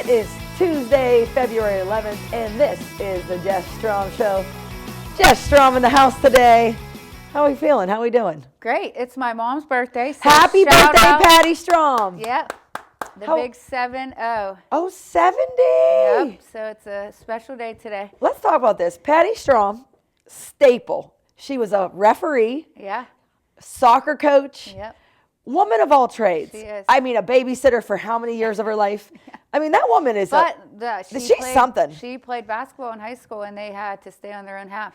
is Tuesday, February 11th, and this is the Jess Strom Show. Jess Strom in the house today. How are we feeling? How are we doing? Great. It's my mom's birthday. So Happy birthday, out. Patty Strom. Yep. The big 7-0. Oh, 70. Yep. So it's a special day today. Let's talk about this. Patty Strom, staple. She was a referee. Yeah. Soccer coach. Yep. Woman of all trades. She is. I mean, a babysitter for how many years of her life? Yeah. I mean, that woman is she's something. She played basketball in high school, and they had to stay on their own half.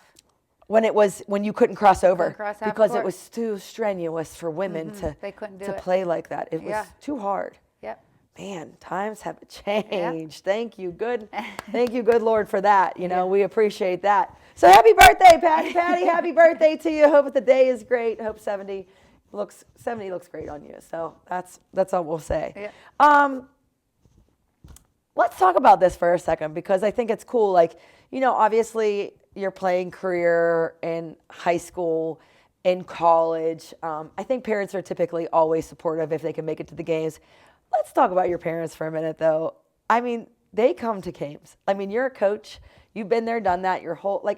When you couldn't cross over because it court. was too strenuous for women They couldn't do to it. play like that. It was too hard. Yep. Man, times have changed. Yep. Thank you, good Lord, for that. You know, we appreciate that. So happy birthday, Patty. Patty, happy birthday to you. Hope the day is great. Hope 70 looks great on you. So that's all we'll say. Yeah. Let's talk about this for a second because I think it's cool. Like, you know, obviously your playing career in high school, in college. I think parents are typically always supportive if they can make it to the games. Let's talk about your parents for a minute, though. I mean, they come to games. I mean, you're a coach. You've been there, done that your whole,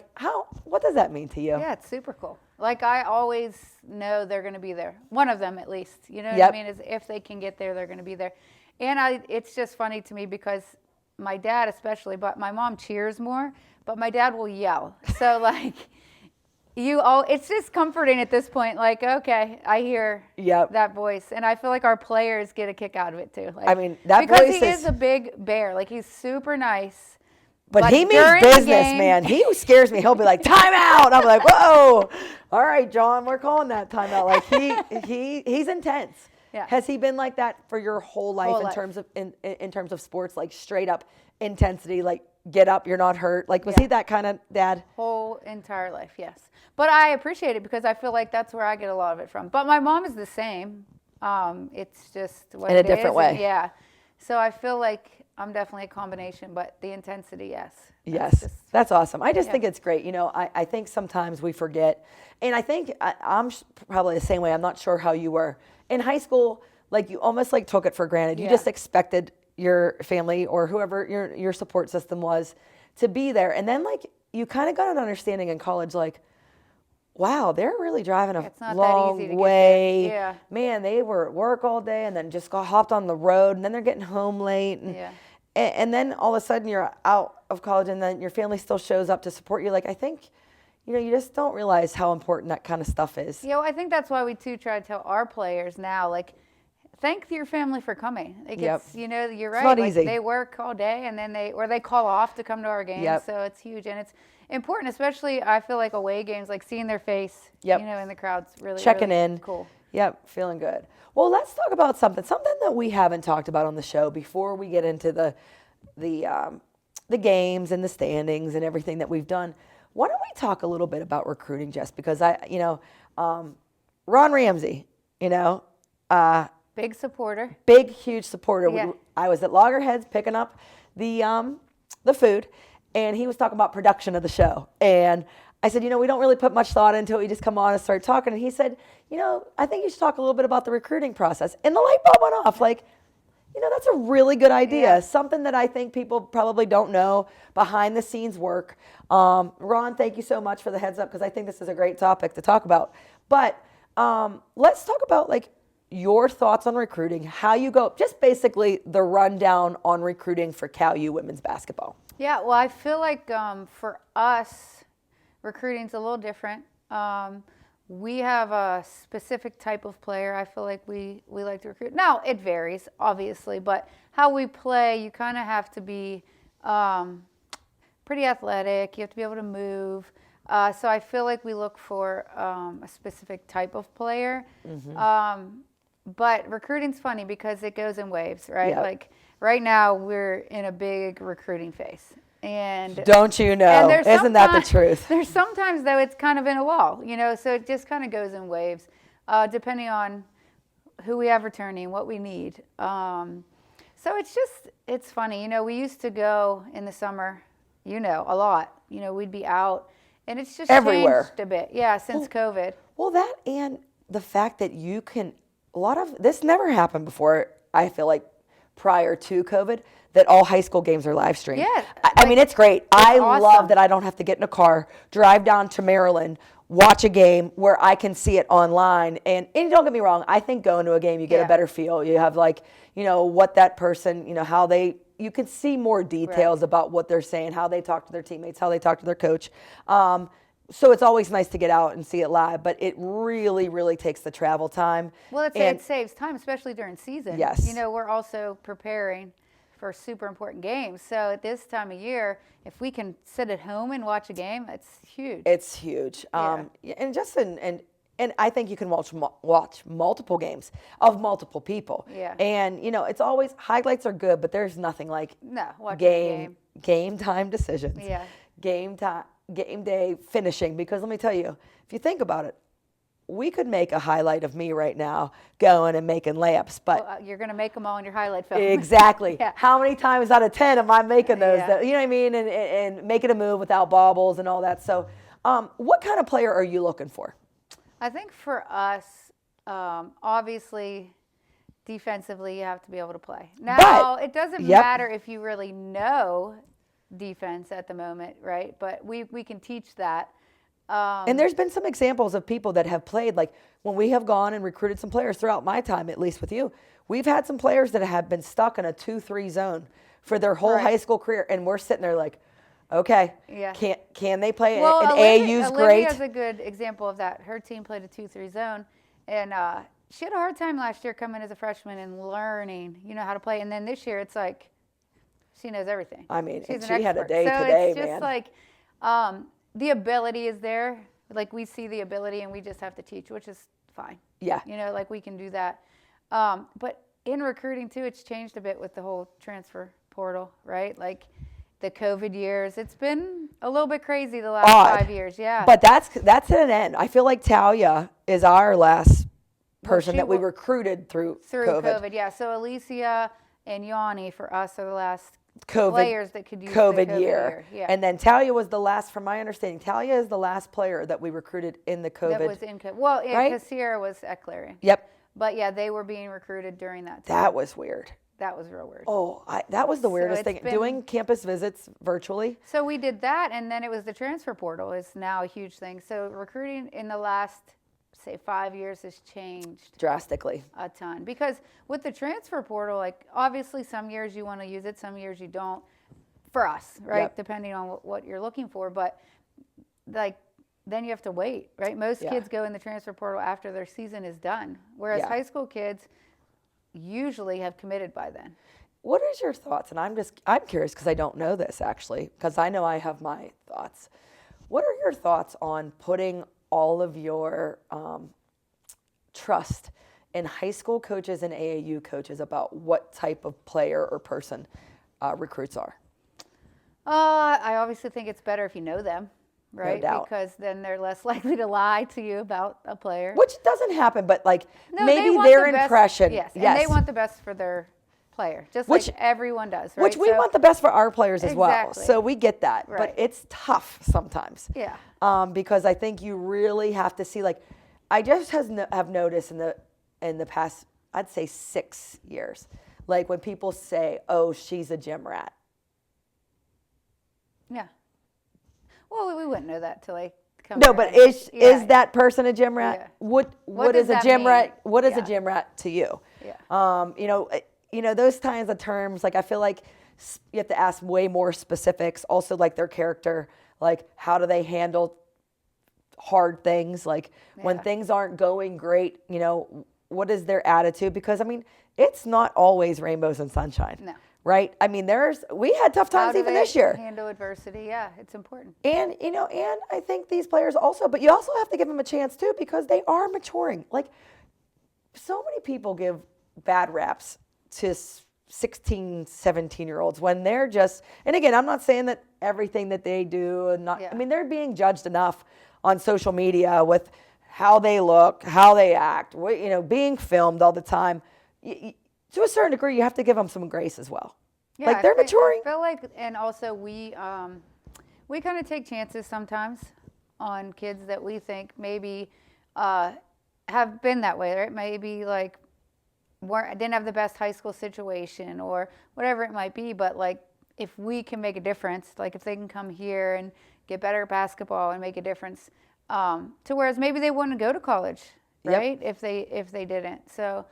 what does that mean to you? Yeah, it's super cool. Like, I always know they're going to be there. One of them, at least. You know what I mean? Is if they can get there, they're going to be there. And it's just funny to me because my dad especially, but my mom cheers more, but my dad will yell. So, like, it's just comforting at this point. Like, okay, I hear that voice. And I feel like our players get a kick out of it, too. Like, I mean, that because voice he is a big bear. Like, he's super nice. But he means business, man. He scares me. He'll be like, time out. I'm like, whoa. All right, John, we're calling that time out. Like, he's intense. Yeah. Has he been like that for your whole life in terms of sports, like straight up intensity, like get up, you're not hurt? Like, was he that kind of dad? Whole entire life, yes. But I appreciate it because I feel like that's where I get a lot of it from. But my mom is the same. It's just what in a different way. Yeah. So I feel like I'm definitely a combination, but the intensity, yes. Yes, that's awesome. I just think it's great. You know, I think sometimes we forget, and I think I'm probably the same way. I'm not sure how you were. In high school, like you almost like took it for granted. You just expected your family or whoever your support system was to be there. And then like you kind of got an understanding in college, like, wow, they're really driving a long way. Yeah. Man, they were at work all day and then just hopped on the road and then they're getting home late. And then all of a sudden you're out of college and then your family still shows up to support you. Like, I think, you know, you just don't realize how important that kind of stuff is. You know, I think that's why we too try to tell our players now, like, thank your family for coming. Like, it's, you know, you're right. It's not easy. They work all day and then they call off to come to our games. So it's huge and it's important, especially I feel like away games, like seeing their face, you know, in the crowd's really checking really in. Cool. Yep, feeling good. Well, let's talk about something that we haven't talked about on the show before we get into the games and the standings and everything that we've done. Why don't we talk a little bit about recruiting, Jess? Because Ron Ramsey, you know, big supporter, big huge supporter. Yeah. I was at Loggerheads picking up the food, and he was talking about production of the show, and I said, you know, we don't really put much thought into it. We just come on and start talking, and he said, you know, I think you should talk a little bit about the recruiting process, and the light bulb went off. Like, you know, that's a really good idea. Something that I think people probably don't know, behind the scenes work. Ron, thank you so much for the heads up because I think this is a great topic to talk about. But let's talk about like your thoughts on recruiting, how you go, just basically the rundown on recruiting for Cal U women's basketball. Yeah, well, I feel like for us, recruiting's a little different. We have a specific type of player I feel like we like to recruit. Now, it varies, obviously, but how we play, you kind of have to be pretty athletic. You have to be able to move. So I feel like we look for a specific type of player. Mm-hmm. But recruiting's funny because it goes in waves, right? Yep. Like right now, we're in a big recruiting phase. And don't you know? Isn't that the truth? There's sometimes though it's kind of in a lull, you know, so it just kind of goes in waves, depending on who we have returning, what we need. So it's funny, you know. We used to go in the summer, you know, a lot. You know, we'd be out, and it's just everywhere changed a bit, since COVID. Well, that and the fact that you can. A lot of this never happened before. I feel like prior to COVID that all high school games are live streamed. Yeah, I mean, it's great. I awesome. love that I don't have to get in a car, drive down to Maryland, watch a game where I can see it online. And don't get me wrong, I think going to a game, you get a better feel. You have like, what that person, how you can see more details about what they're saying, how they talk to their teammates, how they talk to their coach. So it's always nice to get out and see it live, but it really, really takes the travel time. Well, it saves time, especially during season. Yes. We're also preparing for super important games. So at this time of year, if we can sit at home and watch a game, it's huge. It's huge. And just and I think you can watch multiple games of multiple people. Yeah. And it's always, highlights are good, but there's nothing like watching game time decisions. Yeah. Game day finishing, because let me tell you, if you think about it, we could make a highlight of me right now going and making layups, but you're going to make them all in your highlight film. Exactly. Yeah. How many times out of 10 am I making those? Yeah. You know what I mean? And making a move without bobbles and all that. So, what kind of player are you looking for? I think for us, obviously, defensively, you have to be able to play. Now, it doesn't matter if you really know defense at the moment, right? But we can teach that. And there's been some examples of people that have played, like when we have gone and recruited some players throughout my time, at least with you, we've had some players that have been stuck in a 2-3 zone for their whole high school career. And we're sitting there like, okay, can they play? Well, and AAU's great. Olivia's a good example of that. Her team played a 2-3 zone, and she had a hard time last year coming as a freshman and learning, how to play. And then this year, it's like she knows everything. I mean, she's she had a day so today, it's just man. Like the ability is there. Like we see the ability, and we just have to teach, which is fine. Yeah. Like we can do that. But in recruiting too, it's changed a bit with the whole transfer portal, right? Like the COVID years, it's been a little bit crazy the last 5 years. Yeah. But that's at an end. I feel like Talia is our last person that we recruited through COVID. Yeah. So Alicia and Yanni for us are the last players that could use the COVID year. Yeah. And then Talia was the last, from my understanding, Talia is the last player that we recruited in the COVID. That was in COVID. Well, because Sierra was at Clarion. Yep. But yeah, they were being recruited during that time. That was weird. That was real weird. Oh, that was the weirdest thing. Doing campus visits virtually. So we did that, and then it was the transfer portal is now a huge thing. So recruiting in the last, say, 5 years has changed drastically a ton. Because with the transfer portal, like obviously some years you want to use it, some years you don't. For us, right? Yep. Depending on what you're looking for, but like then you have to wait, right? Most kids go in the transfer portal after their season is done, whereas high school kids usually have committed by then. What is your thoughts? And I'm curious because I don't know this actually, because I know I have my thoughts. What are your thoughts on putting all of your trust in high school coaches and AAU coaches about what type of player or person recruits are? I obviously think it's better if you know them, right? No doubt. Because then they're less likely to lie to you about a player. Which doesn't happen, but like maybe they want their the best, impression. Yes, and they want the best for their player, just like everyone does, right? Which we want the best for our players as well. Exactly. So we get that, Right. but it's tough sometimes. Yeah. Because I think you really have to see, like, I just have noticed in the past, I'd say 6 years, like when people say, "Oh, she's a gym rat." Yeah. Well, we wouldn't know that till they come. No, here. but is that person a gym rat? Yeah. What is does a that gym mean? rat? What is a Yeah. gym rat to you? Yeah. Those kinds of terms. Like I feel like you have to ask way more specifics. Also, like their character. Like how do they handle hard things? Like when things aren't going great. What is their attitude? Because I mean, it's not always rainbows and sunshine. No. Right? I mean, we had tough How times do even they this year. handle adversity? Yeah, it's important. And, and I think these players also, but you also have to give them a chance too, because they are maturing. Like so many people give bad raps to 16, 17-year-olds when they're just, and again, I'm not saying that everything that they do I mean, they're being judged enough on social media with how they look, how they act, being filmed all the time. To a certain degree, you have to give them some grace as well. Yeah, like they're maturing. I feel like, and also we kind of take chances sometimes on kids that we think maybe have been that way, right? Maybe like didn't have the best high school situation or whatever it might be, but like if we can make a difference, like if they can come here and get better at basketball and make a difference, to whereas maybe they wouldn't go to college, right? If they didn't. So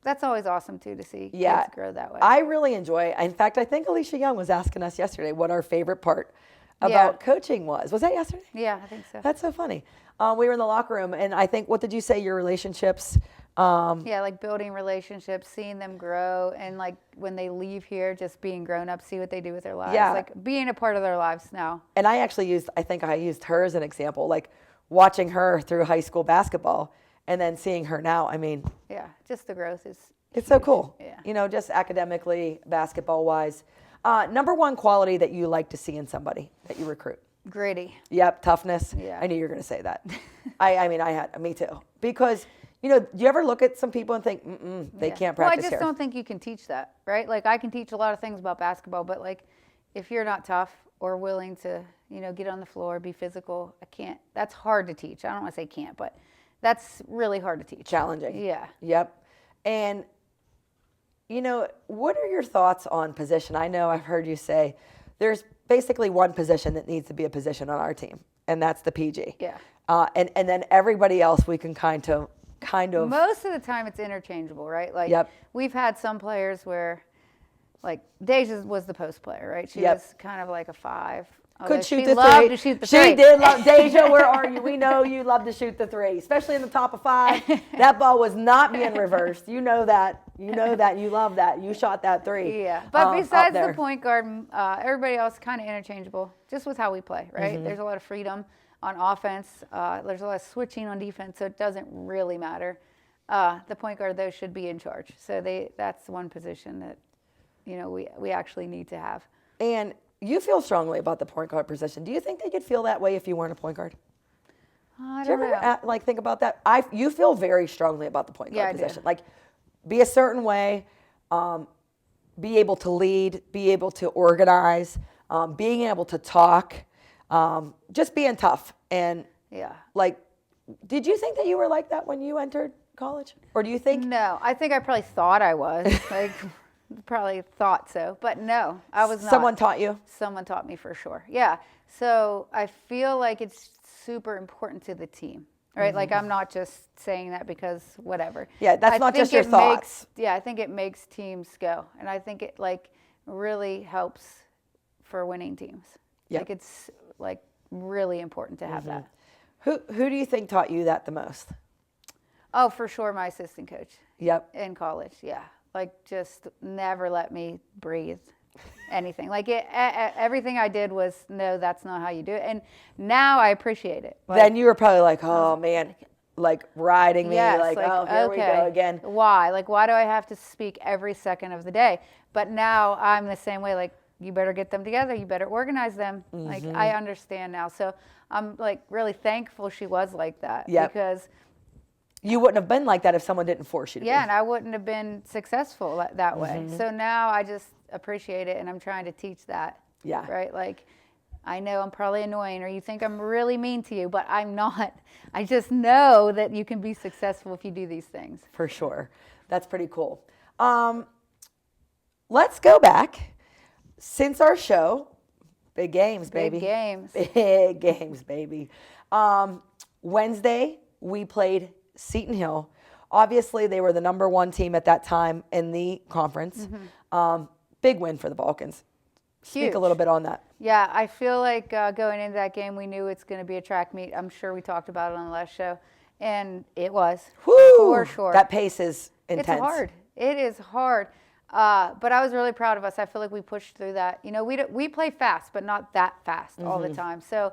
that's always awesome too to see kids grow that way. I really enjoy. In fact, I think Alicia Young was asking us yesterday what our favorite part about coaching was. Was that yesterday? Yeah, I think so. That's so funny. We were in the locker room, and I think, what did you say? Your relationships. Like building relationships, seeing them grow, and like when they leave here, just being grown up, see what they do with their lives. Yeah. Like being a part of their lives now. And I think I used her as an example, like watching her through high school basketball and then seeing her now. I mean, yeah, just the growth is it's so cool. Yeah. Just academically, basketball wise. Number one quality that you like to see in somebody that you recruit. Gritty. Yep, toughness. Yeah. I knew you were going to say that. Me too. Because, do you ever look at some people and think, they can't practice Well, I just here? don't think you can teach that, right? Like I can teach a lot of things about basketball, but like if you're not tough or willing to, get on the floor, be physical, I can't. That's hard to teach. I don't want to say can't, but that's really hard to teach. Challenging. Yeah. Yep. And, what are your thoughts on position? I know I've heard you say there's basically one position that needs to be a position on our team, and that's the PG. Yeah. And then everybody else we can kind of. Most of the time it's interchangeable, right? Like Yep. we've had some players where, like Deja was the post player, right? She was kind of like a 5. Could shoot the loved three. To shoot the three. She did love Deja. Where are you? We know you love to shoot the 3, especially in the top of 5. That ball was not being reversed. You know that. You love that. You shot that 3. Yeah, but besides the point guard, everybody else kind of interchangeable, just with how we play, right? Mm-hmm. There's a lot of freedom on offense. There's a lot of switching on defense, so it doesn't really matter. The point guard, though, should be in charge. So that's one position that, we actually need to have. And you feel strongly about the point guard position. Do you think that you'd feel that way if you weren't a point guard? I Do you don't ever know. think about that? You feel very strongly about the point guard Yeah, I do. position. Like, be a certain way, be able to lead, be able to organize, being able to talk, just being tough. And like, did you think that you were like that when you entered college, or do you think? No, I think I probably thought I was. Like, probably thought so, but no, I was not. Someone taught you? Someone taught me for sure. Yeah. So I feel like it's super important to the team, right? Like I'm not just saying that because whatever. Yeah, that's not just your thoughts. I think it makes teams go, and I think it like really helps for winning teams. Yep. Like it's like really important to have that. Who do you think taught you that the most? Oh, for sure, my assistant coach. Yep. In college, yeah. Like just never let me breathe anything. Like everything I did was, no, that's not how you do it. And now I appreciate it. Like, then you were probably like, oh man, like riding me, yes, like, oh, here we go again. Why? Like, why do I have to speak every second of the day? But now I'm the same way. Like, you better get them together. You better organize them. Like, I understand now. So I'm like really thankful she was like that. Yep. Because you wouldn't have been like that if someone didn't force you to be. and I wouldn't have been successful that way. So now I just appreciate it, and I'm trying to teach that. Yeah. Right? Like, I know I'm probably annoying, or you think I'm really mean to you, but I'm not. I just know that you can be successful if you do these things. For sure. That's pretty cool. Let's go back. Since our show, big games, baby. Big games. Big games, baby. Wednesday, we played Seton Hill. Obviously, they were the number 1 team at that time in the conference. Big win for the Balkans. Speak Huge. a little bit on that. Yeah, I feel like going into that game, we knew it's going to be a track meet. I'm sure we talked about it on the last show, and it was. Woo! For sure. That pace is intense. It's hard. It is hard. But I was really proud of us. I feel like we pushed through that. You know, we play fast, but not that fast all the time. So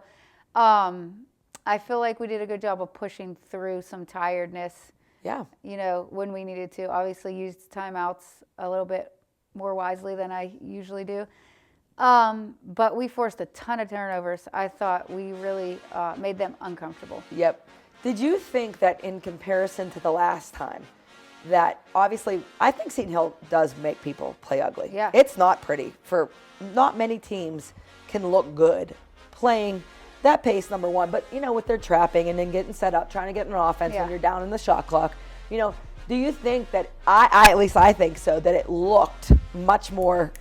I feel like we did a good job of pushing through some tiredness. Yeah. You know, when we needed to. Obviously used timeouts a little bit more wisely than I usually do. But we forced a ton of turnovers. I thought we really made them uncomfortable. Yep. Did you think that in comparison to the last time, that obviously I think Seton Hill does make people play ugly. Yeah. It's not pretty. For not many teams can look good playing that pace, number one. But, you know, with their trapping and then getting set up, trying to get an offense when you're down in the shot clock, you know, Do you think that I at least I think so, that it looked much more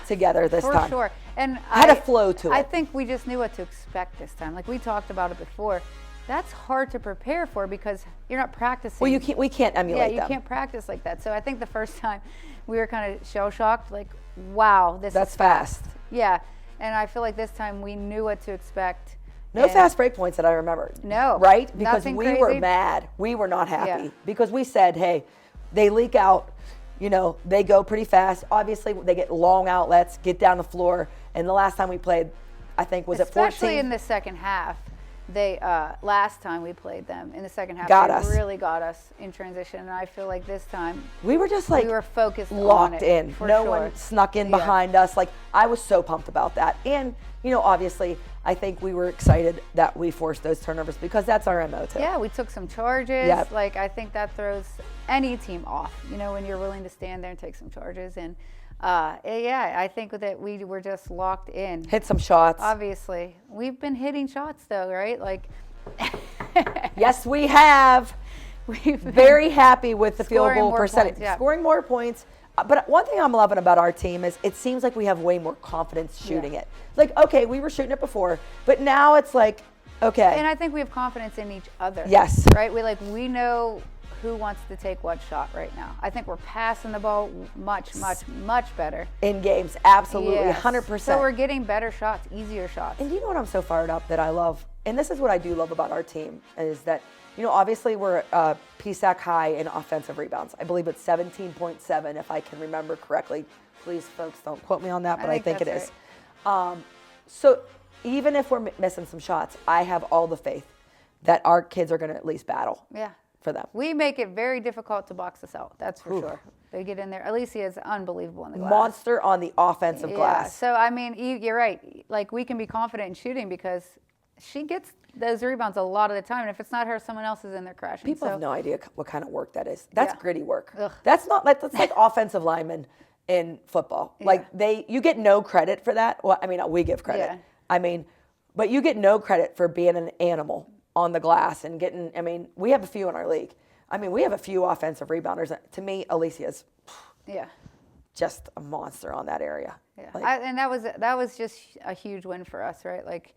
together this time? For sure. And had a flow to it. I think we just knew what to expect this time. Like we talked about it before. That's hard to prepare for because you're not practicing. Well, we can't emulate them. Yeah, you can't practice like that. So I think the first time we were kind of shell shocked, like, wow, that's is fast. Yeah. And I feel like this time we knew what to expect. No fast break points that I remember. No. Right? Because Nothing we crazy. were mad. We were not happy. Yeah. Because we said, hey, they leak out. You know, they go pretty fast. Obviously, they get long outlets, get down the floor. And the last time we played, I think, was it 14? Especially in the second half. They last time we played them in the second half, they really got us in transition. And I feel like this time we were just like we were focused, locked on it, in. For no sure. one snuck in behind us. Like I was so pumped about that. And you know, obviously, I think we were excited that we forced those turnovers because that's our MO too. Yeah, we took some charges. Yep. Like I think that throws any team off. You know, when you're willing to stand there and take some charges and. I think that we were just locked in. Hit some shots. Obviously. We've been hitting shots though, right? Like yes, we have. We're very happy with the field goal percentage. Points, Scoring more points. But one thing I'm loving about our team is it seems like we have way more confidence shooting it. Like, okay, we were shooting it before, but now it's like, okay. And I think we have confidence in each other. Yes. Right? We know who wants to take what shot right now. I think we're passing the ball much better. In games, absolutely, yes. 100%. So we're getting better shots, easier shots. And you know what I'm so fired up that I love? And this is what I do love about our team is that, you know, obviously we're PSAC high in offensive rebounds. I believe it's 17.7 if I can remember correctly. Please, folks, don't quote me on that, but I think it is. Right. So even if we're missing some shots, I have all the faith that our kids are going to at least battle. Yeah. For them. We make it very difficult to box us out. That's for sure. They get in there. Alicia is unbelievable in the glass. Monster on the offensive glass. So, I mean, you're right. Like, we can be confident in shooting because she gets those rebounds a lot of the time. And if it's not her, someone else is in there crashing. People have no idea what kind of work that is. That's gritty work. Ugh. That's like offensive linemen in football. Yeah. Like, you get no credit for that. Well, I mean, we give credit. Yeah. I mean, but you get no credit for being an animal on the glass and getting, I mean, we have a few in our league. I mean, we have a few offensive rebounders. To me, Alicia's just a monster on that area. Yeah. And that was just a huge win for us, right? Like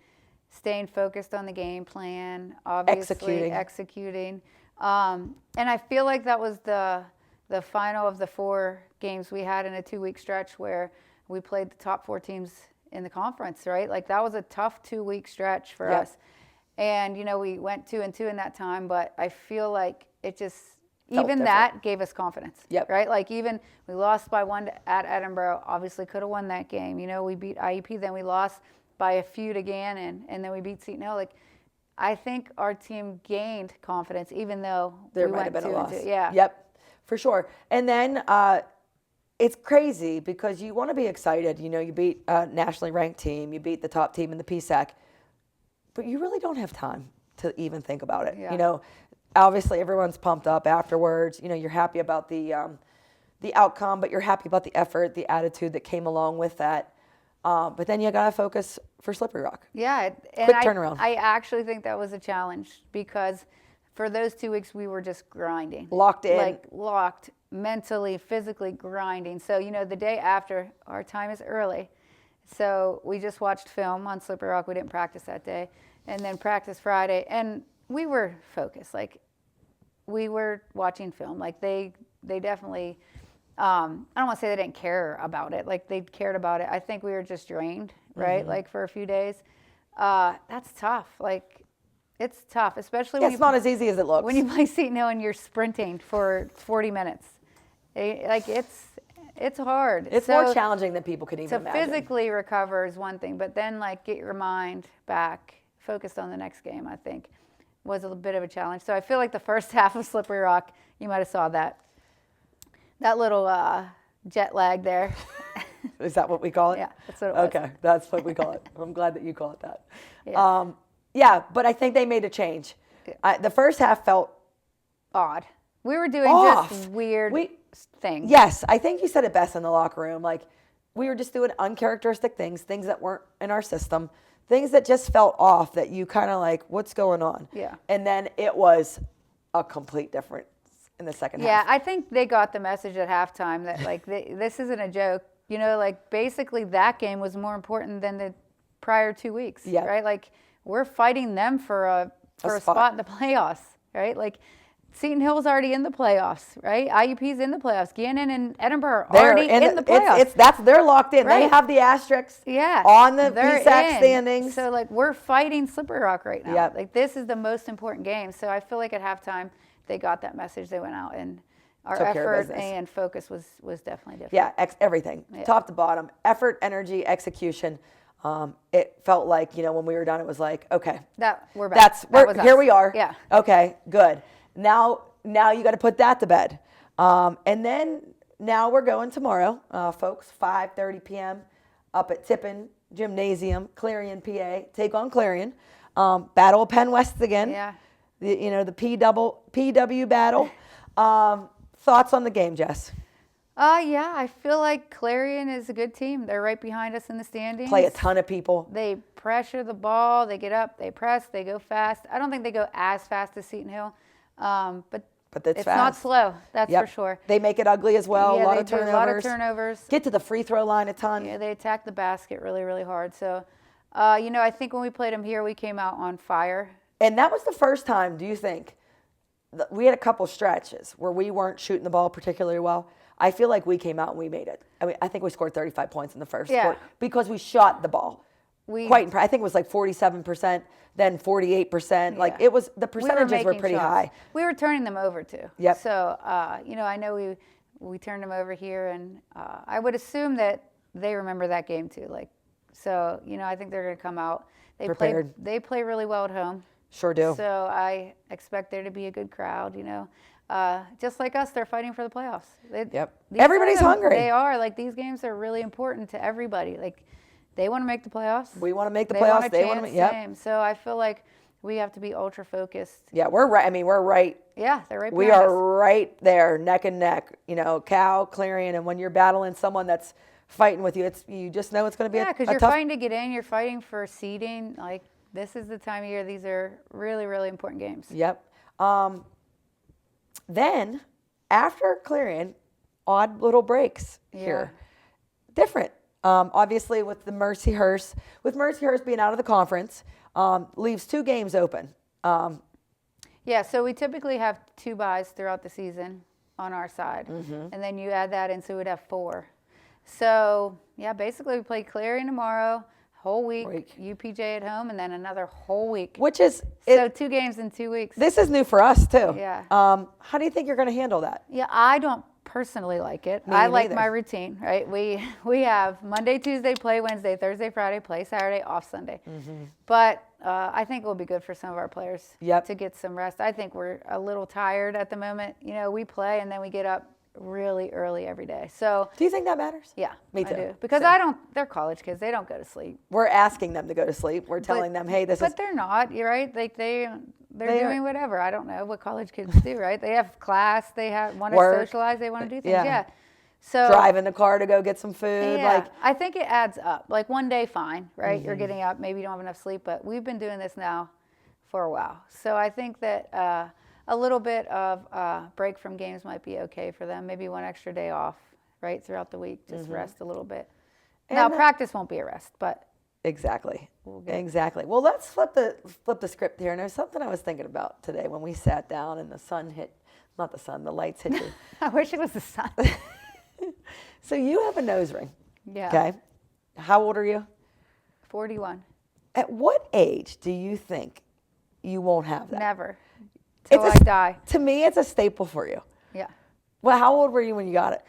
staying focused on the game plan, obviously executing. And I feel like that was the final of the 4 games we had in a 2-week stretch where we played the top 4 teams in the conference, right? Like that was a tough 2-week stretch for us. And, you know, we went 2-2 in that time, but I feel like it just, even that gave us confidence, right? Like even we lost by 1 at Edinburgh, obviously could have won that game. You know, we beat IUP, then we lost by a few to Gannon, and then we beat Seton Hill. Like, I think our team gained confidence, even though there might have been a loss. Yeah. Yep, for sure. And then it's crazy because you want to be excited. You know, you beat a nationally ranked team, you beat the top team in the PSAC. But you really don't have time to even think about it. Yeah. You know, obviously everyone's pumped up afterwards. You know, you're happy about the outcome, but you're happy about the effort, the attitude that came along with that. But then you got to focus for Slippery Rock. Yeah. And quick turnaround. I actually think that was a challenge because for those 2 weeks we were just grinding. Locked in. Like locked, mentally, physically grinding. So, you know, the day after, our time is early. So we just watched film on Slippery Rock. We didn't practice that day. And then practice Friday. And we were focused. Like, we were watching film. Like, they definitely, I don't want to say they didn't care about it. Like, they cared about it. I think we were just drained, right? Mm-hmm. Like, for a few days. That's tough. Like, it's tough, especially when it's not as easy as it looks. When you play Seton Hill and you're sprinting for 40 minutes. It's hard. It's more challenging than people could even imagine. To physically recover is one thing, but then like get your mind back, focused on the next game, I think, was a bit of a challenge. So I feel like the first half of Slippery Rock, you might have saw that little jet lag there. Is that what we call it? Yeah, that's what it was. Okay, that's what we call it. I'm glad that you call it that. Yeah, but I think they made a change. The first half felt odd. We were doing just weird things. Yes, I think you said it best in the locker room. Like, we were just doing uncharacteristic things that weren't in our system, things that just felt off that you kind of like, what's going on? Yeah. And then it was a complete different in the second Yeah, half. I think they got the message at halftime that like this isn't a joke. You know, like basically that game was more important than the prior 2 weeks, Yeah. right? Like we're fighting them for a spot in the playoffs, right? Like Seton Hill's already in the playoffs, right? IUP's in the playoffs. Gannon and Edinburgh are already in the playoffs. They're locked in. Right. They have the asterisks Yeah, on the they're PSAC in. standings. So like we're fighting Slippery Rock right now. Yep. Like this is the most important game. So I feel like at halftime they got that message. They went out and our Took care of effort business. and focus was definitely different. Yeah, everything, top to bottom, effort, energy, execution. It felt like, when we were done, it was like, okay, We're back. Here we are. Yeah. Okay, good. Now you got to put that to bed. And then now we're going tomorrow, folks, 5:30 p.m. up at Tippin Gymnasium, Clarion, PA. Take on Clarion. Battle of Penn West again. Yeah. The PW battle. Thoughts on the game, Jess? Yeah, I feel like Clarion is a good team. They're right behind us in the standings. Play a ton of people. They pressure the ball. They get up. They press. They go fast. I don't think they go as fast as Seton Hill, but it's fast. not slow. That's for sure. They make it ugly as well. Yeah, a lot they of do turnovers. a lot of turnovers. Get to the free throw line a ton. Yeah, they attack the basket really, really hard. So, I think when we played them here, we came out on fire. And that was the first time, do you think? We had a couple stretches where we weren't shooting the ball particularly well. I feel like we came out and we made it. I mean, I think we scored 35 points in the first quarter because we shot the ball. I think it was like 47%, then 48%. Yeah. Like it was, the percentages were pretty high. We were turning them over too. Yep. So, I know we turned them over here, and I would assume that they remember that game too. Like, so, I think they're going to come out. Prepared. They play really well at home. Sure do. So I expect there to be a good crowd, Just like us, they're fighting for the playoffs. Yep. Everybody's hungry. They are. Like, these games are really important to everybody. Like, they want to make the playoffs. We want to make the They playoffs. want a They want to make, chance, same. So I feel like we have to be ultra focused. Yeah, we're right. I mean, we're right. Yeah, they're right We behind are us. right there, neck and neck. Cal, Clarion, and when you're battling someone that's fighting with you, you just know it's going to be a because tough. you're fighting to get in. You're fighting for seeding. Like, this is the time of year. These are really, really important games. Yep. Then, after Clarion, odd little breaks here. Different. Obviously, with Mercyhurst being out of the conference, leaves 2 games open. Yeah, so we typically have 2 buys throughout the season on our side. Mm-hmm. And then you add that in, so we'd have 4. So, basically we play Clarion tomorrow, whole week, UPJ at home, and then another whole week. Which is... So 2 games in 2 weeks. This is new for us, too. Yeah. How do you think you're going to handle that? Yeah, I don't personally like it. I like my routine, right? We have Monday, Tuesday, play Wednesday, Thursday, Friday, play Saturday, off Sunday. Mm-hmm. But I think it will be good for some of our players to get some rest. I think we're a little tired at the moment. We play and then we get up really early every day. So do you think that matters? Yeah, me too. I do. Because they're college kids. They don't go to sleep. We're asking them to go to sleep. We're telling them, hey, this is. But they're not. You're right. Like they're doing whatever. I don't know what college kids do, right? They have class. They want to socialize. They want to do things. Yeah. So drive in the car to go get some food. Yeah, I think it adds up. Like one day, fine, right? Mm-hmm. You're getting up. Maybe you don't have enough sleep, but we've been doing this now for a while. So I think that a little bit of break from games might be okay for them. Maybe one extra day off, right, throughout the week. Just rest a little bit. And now, practice won't be a rest, but. Exactly. Exactly. Well, let's flip the script here. And there's something I was thinking about today when we sat down and the lights hit you. I wish it was the sun. So you have a nose ring. Yeah. Okay. How old are you? 41. At what age do you think you won't have that? Never. Till I die. To me, it's a staple for you. Yeah. Well, how old were you when you got it?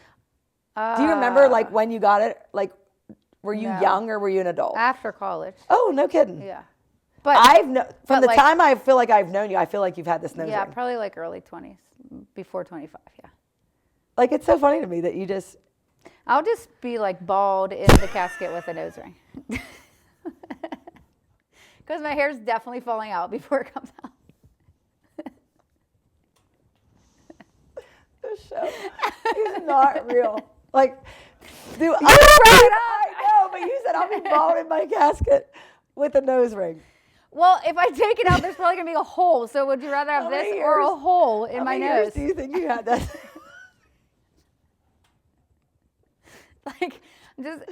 Do you remember when you got it? Like, were you young or were you an adult? After college. Oh, no kidding. Yeah. But from the time I feel like I've known you, I feel like you've had this nose ring. Yeah, probably like early 20s, before 25, yeah. Like, it's so funny to me that you just... I'll just be like bald in the casket with a nose ring. Because my hair's definitely falling out before it comes out. This show is not real. Like, dude, I know, but you said I'll be bald in my casket with a nose ring. Well, if I take it out, there's probably gonna be a hole. So would you rather have this or a hole in my How many years nose? do you think you had that? Like, just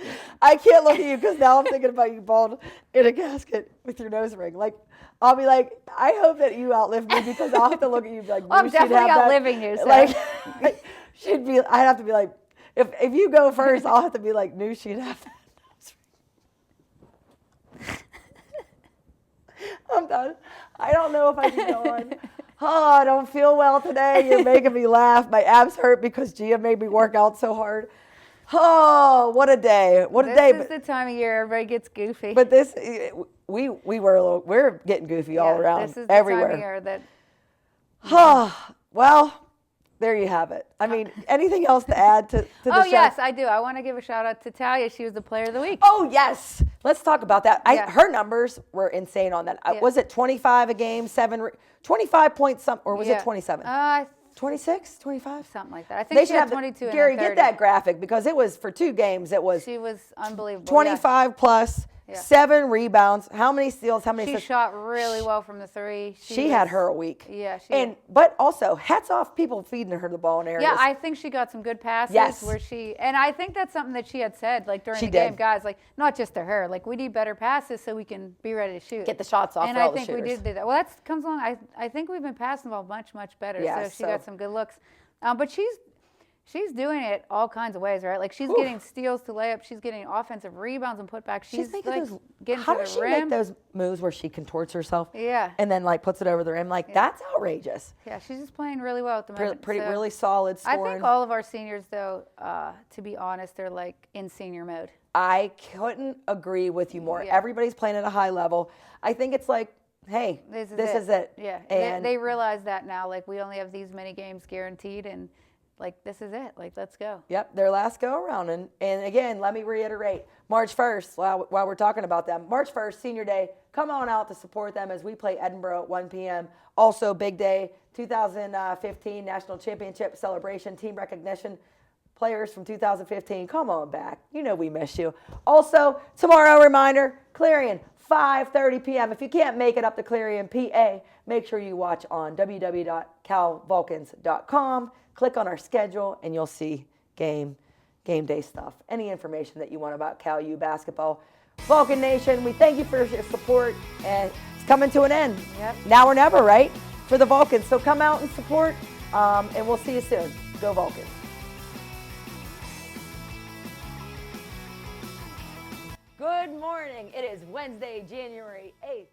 I can't look at you because now I'm thinking about you bald in a casket with your nose ring. Like, I'll be like, I hope that you outlive me because I'll have to look at you and be like, well, I'm "Knew she'd definitely have that." outliving you. So. Like, I'd have to be like, if you go first, I'll have to be like, knew she'd have that nose ring. I'm done. I don't know if I can go on. Oh, I don't feel well today. You're making me laugh. My abs hurt because Gia made me work out so hard. Oh, what a day! What a day! This is the time of year everybody gets goofy. But this, we're getting goofy all around, this is the everywhere. time of year that. Well, there you have it. I mean, anything else to add to the show? Oh yes, I do. I want to give a shout out to Talia. She was the player of the week. Oh yes, let's talk about that. Yeah. Her numbers were insane on that. Yeah. Was it 25 a game, 25 points, or was it 27? 26, 25? Something like that. I think she had 22 Gary, and a 30. get that graphic because it was for 2 games. It was She was unbelievable. 25 plus, Yeah. 7 rebounds. How many steals? How many She assists? shot really well from the 3. She had her a week. Yeah, But also hats off people feeding her the ball in areas. Yeah, I think she got some good passes. Yes. And I think that's something that she had said like during She the game, did. guys, like not just to her, like we need better passes so we can be ready to shoot. Get the shots off And for I all the think we shooters. did do that. Well, that comes along. I think we've been passing the ball much better. Yeah, so she got some good looks. But she's doing it all kinds of ways, right? Like she's getting steals to layup. She's getting offensive rebounds and putbacks. She's making like those. getting How to does the she rim. make those moves where she contorts herself? Yeah. And then like puts it over the rim? Like that's outrageous. Yeah, she's just playing really well at the moment. Pretty So really solid I scoring. think all of our seniors, though, to be honest, they're like in senior mode. I couldn't agree with you more. Yeah. Everybody's playing at a high level. I think it's like, hey, this is it. Yeah, And they realize that now. Like we only have these many games guaranteed, and like this is it. Like let's go. Yep, their last go around. And again, let me reiterate, March 1st, while we're talking about them, March 1st, Senior Day, come on out to support them as we play Edinburgh at 1 p.m. Also, big day, 2015 National Championship Celebration, team recognition. Players from 2015, come on back. You know we miss you. Also, tomorrow, reminder, Clarion, 5:30 p.m. If you can't make it up to Clarion, PA, make sure you watch on www.calvulcans.com. Click on our schedule, and you'll see game day stuff. Any information that you want about Cal U basketball. Vulcan Nation, we thank you for your support, and it's coming to an end. Yep. Now or never, right? For the Vulcans. So come out and support, and we'll see you soon. Go Vulcans. Good morning. It is Wednesday, January 8th.